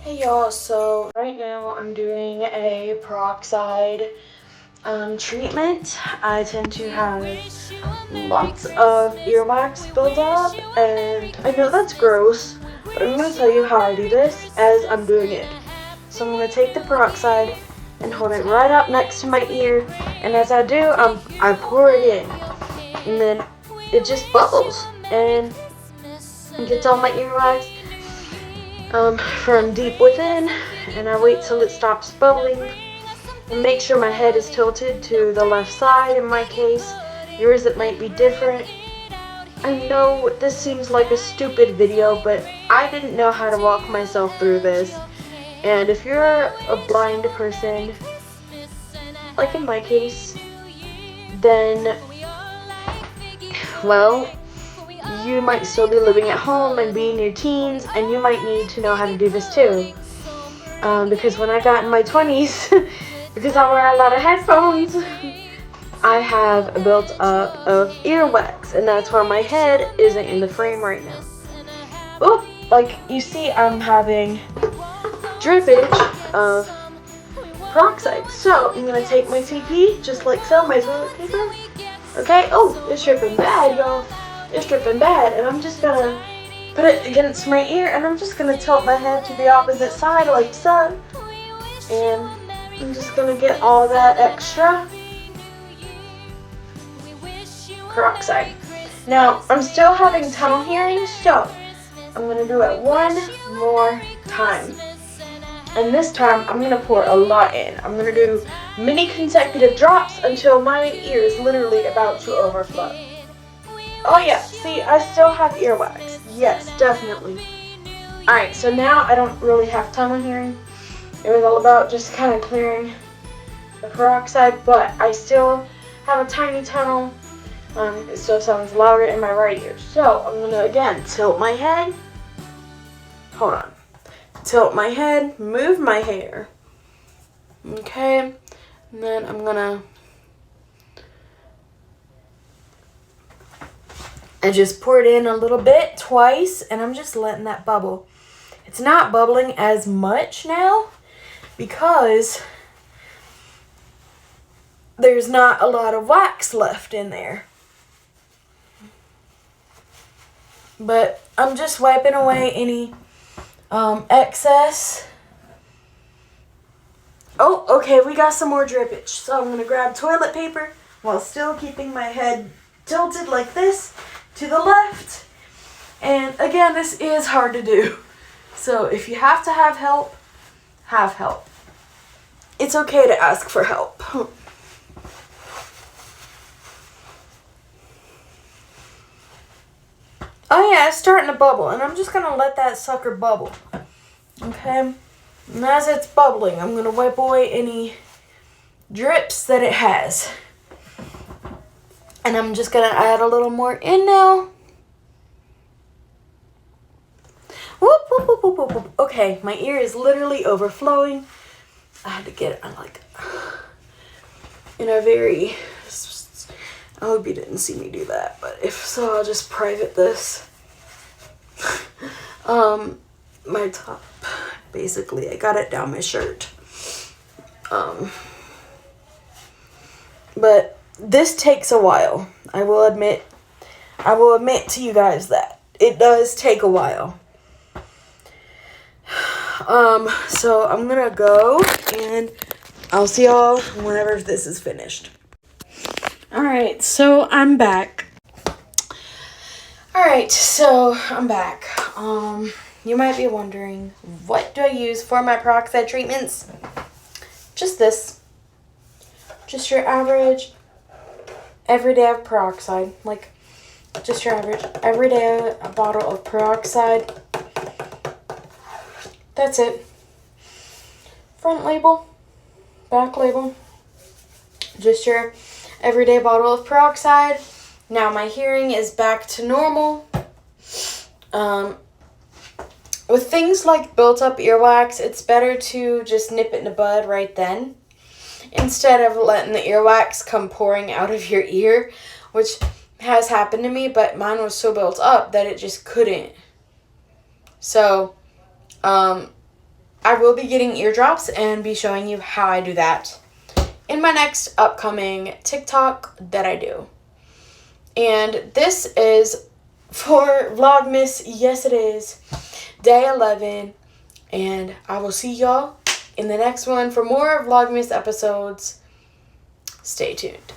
Hey y'all, so right now I'm doing a peroxide treatment. I tend to have lots of earwax build up, and I know that's gross, but I'm going to tell you how I do this as I'm doing it. So I'm going to take the peroxide and hold it right up next to my ear, and as I do, I pour it in, and then it just bubbles, and it gets all my earwax from deep within, and I wait till it stops bubbling and make sure my head is tilted to the left side in my case. Yours, it might be different. I know this seems like a stupid video, but I didn't know how to walk myself through this, and if you're a blind person, like in my case, then, well, you might still be living at home and be in your teens, and you might need to know how to do this too. Because when I got in my 20s, because I wear a lot of headphones, I have built up of earwax, and that's why my head isn't in the frame right now. Oop, like you see, I'm having drippage of peroxide. So I'm gonna take my TP, just like so, my toilet paper. Okay, oh, it's dripping bad, y'all. It's dripping bad, and I'm just gonna put it against my ear, and I'm just gonna tilt my head to the opposite side like so, and I'm just gonna get all that extra peroxide. Now, I'm still having tunnel hearing, so I'm gonna do it one more time. And this time, I'm gonna pour a lot in. I'm gonna do many consecutive drops until my ear is literally about to overflow. Oh yeah, see, I still have earwax. Yes, definitely. Alright, so now I don't really have tunnel hearing. It was all about just kind of clearing the peroxide, but I still have a tiny tunnel. It still sounds louder in my right ear. So I'm gonna again tilt my head. Hold on. Tilt my head, move my hair. Okay, and then I'm gonna I just poured in a little bit twice, and I'm just letting that bubble. It's not bubbling as much now because there's not a lot of wax left in there. But I'm just wiping away any excess. Oh, okay, we got some more drippage. So I'm gonna grab toilet paper while still keeping my head tilted like this to the left. And again, this is hard to do. So if you have to have help, have help. It's okay to ask for help. Oh yeah, it's starting to bubble, and I'm just gonna let that sucker bubble. Okay? And as it's bubbling, I'm gonna wipe away any drips that it has. And I'm just gonna add a little more in now. Whoop, whoop, whoop, whoop, whoop, whoop. Okay, my ear is literally overflowing. I had to get it like in a very, I hope you didn't see me do that, but if so, I'll just private this. My top, basically, I got it down my shirt. But this takes a while. I will admit to you guys that it does take a while. So I'm gonna go, and I'll see y'all whenever this is finished. Alright, so I'm back. Alright, so I'm back. You might be wondering, what do I use for my peroxide treatments? Just this. Just your average everyday peroxide. Like, just your average everyday bottle of peroxide. That's it. Front label, back label. Just your everyday bottle of peroxide. Now my hearing is back to normal. With things like built up earwax, it's better to just nip it in the bud right then, instead of letting the earwax come pouring out of your ear, which has happened to me, but mine was so built up that it just couldn't. So, I will be getting eardrops and be showing you how I do that in my next upcoming TikTok that I do. And this is for Vlogmas. Yes, it is. Day 11. And I will see y'all in the next one for more Vlogmas episodes. Stay tuned.